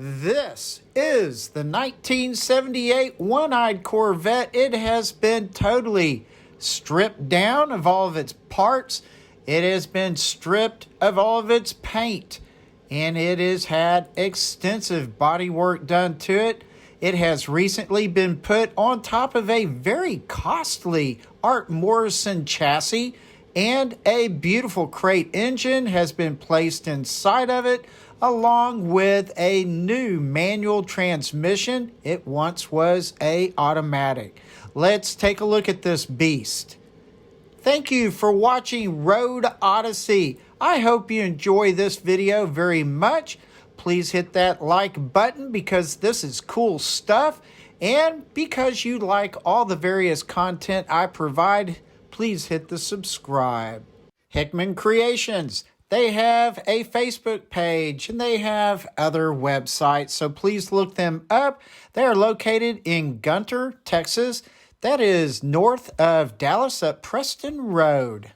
This is the 1978 one-eyed Corvette. It has been totally stripped down of all of its parts. It has been stripped of all of its paint. And it has had extensive body work done to it. It has recently been put on top of a very costly Art Morrison chassis. And a beautiful crate engine has been placed inside of it, along with a new manual transmission. It once was an automatic. Let's take a look at this beast. Thank you for watching Road Odyssey. I hope you enjoy this video very much. Please hit that like button because this is cool stuff. And because you like all the various content I provide, please hit the subscribe. Hickman Creations. They have a Facebook page and they have other websites, so please look them up. They are located in Gunter, Texas. That is north of Dallas up Preston Road.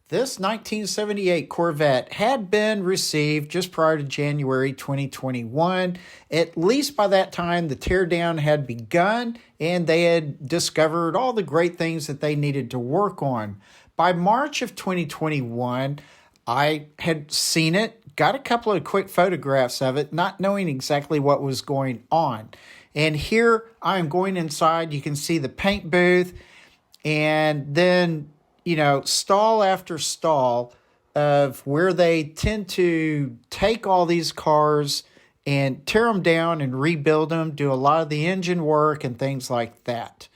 This 1978 Corvette had been received just prior to January 2021. At least by that time, the teardown had begun and they had discovered all the great things that they needed to work on. By March of 2021, I had seen it, got a couple of quick photographs of it, not knowing exactly what was going on. And here I am going inside. You can see the paint booth and then, stall after stall of where they tend to take all these cars and tear them down and rebuild them, do a lot of the engine work and things like that.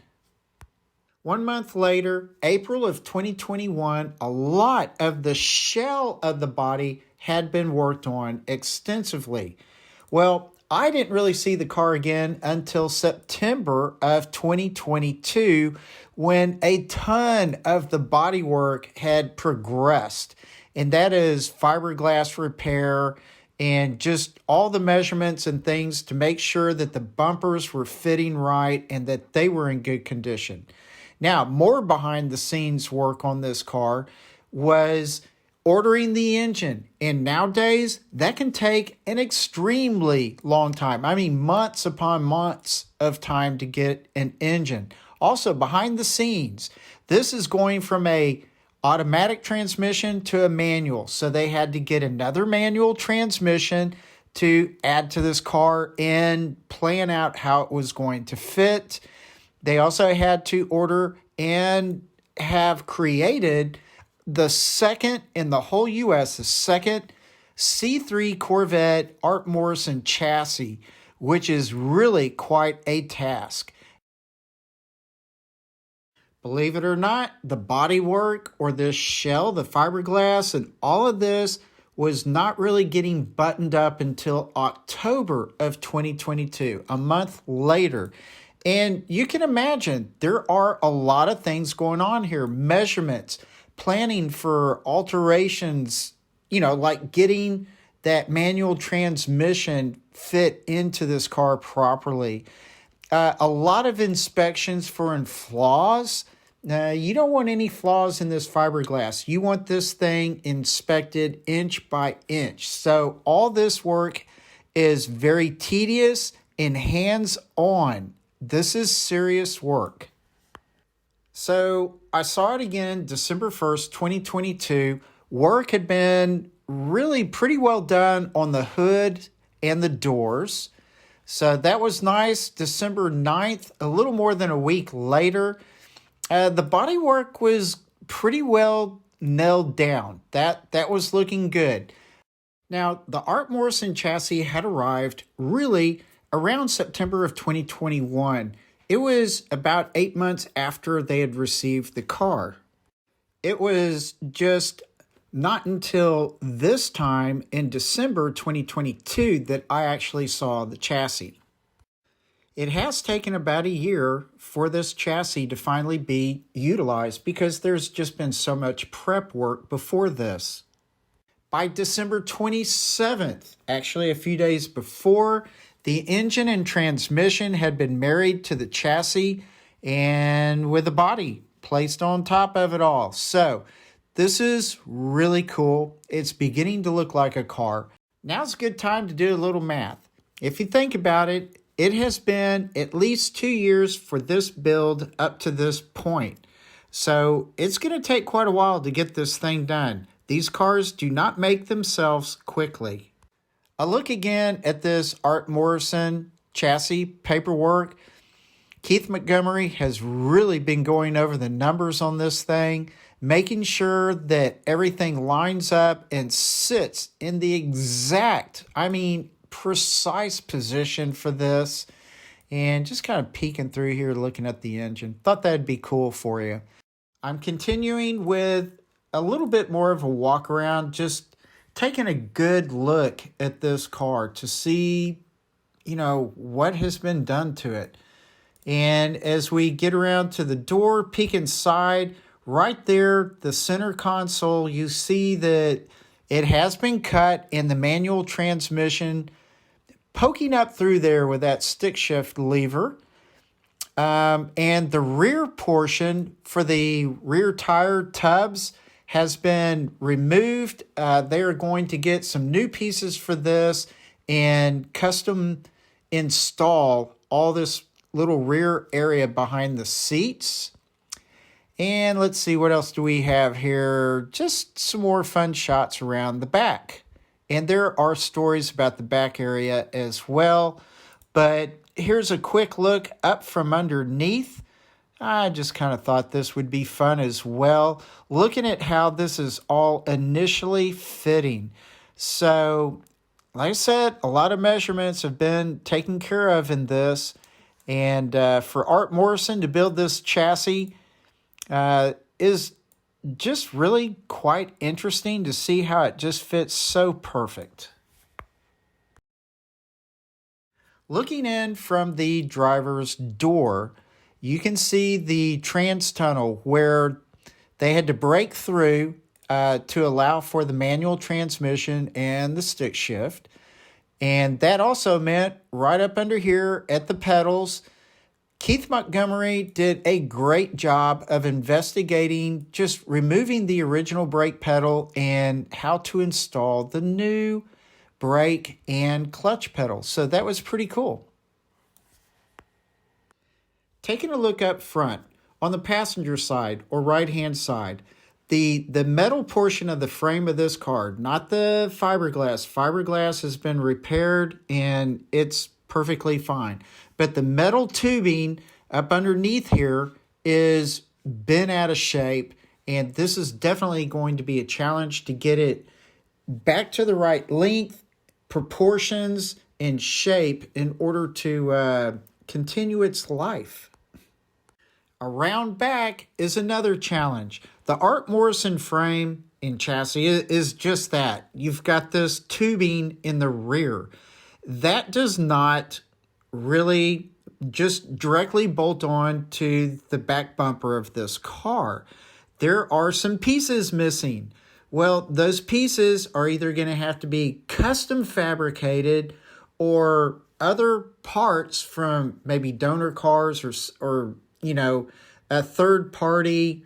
1 month later, April of 2021, a lot of the shell of the body had been worked on extensively. Well, I didn't really see the car again until September of 2022 when a ton of the bodywork had progressed. And that is fiberglass repair and just all the measurements and things to make sure that the bumpers were fitting right and that they were in good condition. Now, more behind the scenes work on this car was ordering the engine. And nowadays, that can take an extremely long time. I mean, months upon months of time to get an engine. Also, behind the scenes, this is going from a automatic transmission to a manual. So they had to get another manual transmission to add to this car and plan out how it was going to fit. They also had to order and have created the second in the whole U.S., the second C3 Corvette Art Morrison chassis, which is really quite a task. Believe it or not, the bodywork or this shell, the fiberglass, and all of this was not really getting buttoned up until October of 2022, a month later. And you can imagine there are a lot of things going on here, measurements, planning for alterations, like getting that manual transmission fit into this car properly. A lot of inspections for flaws. You don't want any flaws in this fiberglass. You want this thing inspected inch by inch. So all this work is very tedious and hands-on. This is serious work. So I saw it again December 1st, 2022. Work had been really pretty well done on the hood and the doors. So that was nice. December 9th, a little more than a week later, the bodywork was pretty well nailed down. That was looking good. Now, the Art Morrison chassis had arrived really around September of 2021. It was about 8 months after they had received the car. It was just not until this time in December 2022 that I actually saw the chassis. It has taken about a year for this chassis to finally be utilized because there's just been so much prep work before this. By December 27th, actually a few days before, the engine and transmission had been married to the chassis and with a body placed on top of it all. So this is really cool. It's beginning to look like a car. Now's a good time to do a little math. If you think about it, it has been at least 2 years for this build up to this point. So it's going to take quite a while to get this thing done. These cars do not make themselves quickly. A look again at this Art Morrison chassis paperwork. Keith Montgomery has really been going over the numbers on this thing, making sure that everything lines up and sits in the exact, precise position for this. And just kind of peeking through here, looking at the engine. Thought that'd be cool for you. I'm continuing with a little bit more of a walk around, just taking a good look at this car to see, what has been done to it. And as we get around to the door, peek inside, right there, the center console, you see that it has been cut and the manual transmission poking up through there with that stick shift lever. And the rear portion for the rear tire tubs has been removed. They are going to get some new pieces for this and custom install all this little rear area behind the seats. And let's see, what else do we have here? Just some more fun shots around the back. And there are stories about the back area as well. But here's a quick look up from underneath. I just kind of thought this would be fun as well. Looking at how this is all initially fitting. So, like I said, a lot of measurements have been taken care of in this. And for Art Morrison to build this chassis is just really quite interesting to see how it just fits so perfect. Looking in from the driver's door, you can see the trans tunnel where they had to break through to allow for the manual transmission and the stick shift. And that also meant right up under here at the pedals, Keith Montgomery did a great job of investigating just removing the original brake pedal and how to install the new brake and clutch pedal. So that was pretty cool. Taking a look up front, on the passenger side or right-hand side, the metal portion of the frame of this car, not the fiberglass. Fiberglass has been repaired and it's perfectly fine. But the metal tubing up underneath here is bent out of shape, and this is definitely going to be a challenge to get it back to the right length, proportions, and shape in order to continue its life. Around back is another challenge. The Art Morrison frame and chassis is just that. You've got this tubing in the rear. That does not really just directly bolt on to the back bumper of this car. There are some pieces missing. Well, those pieces are either going to have to be custom fabricated or other parts from maybe donor cars or a third-party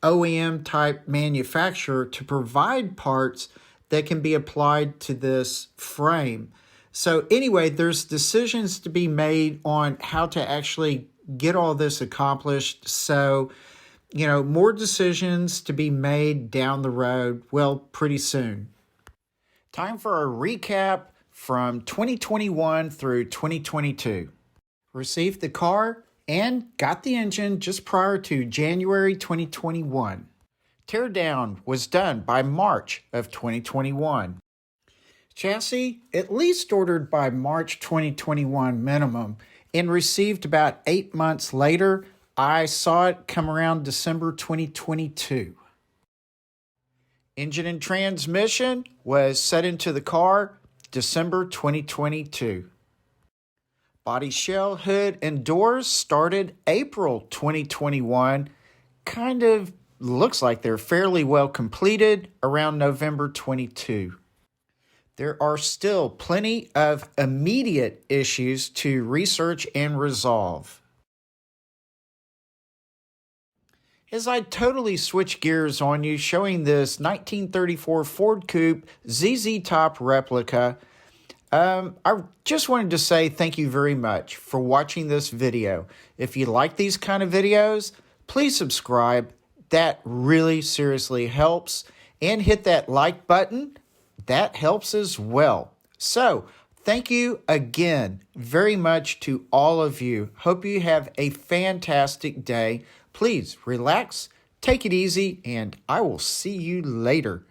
OEM type manufacturer to provide parts that can be applied to this frame. So anyway, there's decisions to be made on how to actually get all this accomplished. So, more decisions to be made down the road, well, pretty soon. Time for a recap from 2021 through 2022. Received the car and got the engine just prior to January 2021. Teardown was done by March of 2021. Chassis at least ordered by March 2021 minimum and received about 8 months later. I saw it come around December 2022. Engine and transmission was set into the car December 2022. Body shell, hood, and doors started April 2021. Kind of looks like they're fairly well completed around November 22. There are still plenty of immediate issues to research and resolve. As I totally switch gears on you, showing this 1934 Ford Coupe ZZ Top replica, I just wanted to say thank you very much for watching this video. If you like these kind of videos, please subscribe. That really seriously helps. And hit that like button. That helps as well. So, thank you again very much to all of you. Hope you have a fantastic day. Please relax, take it easy, and I will see you later.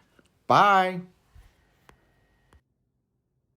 Bye.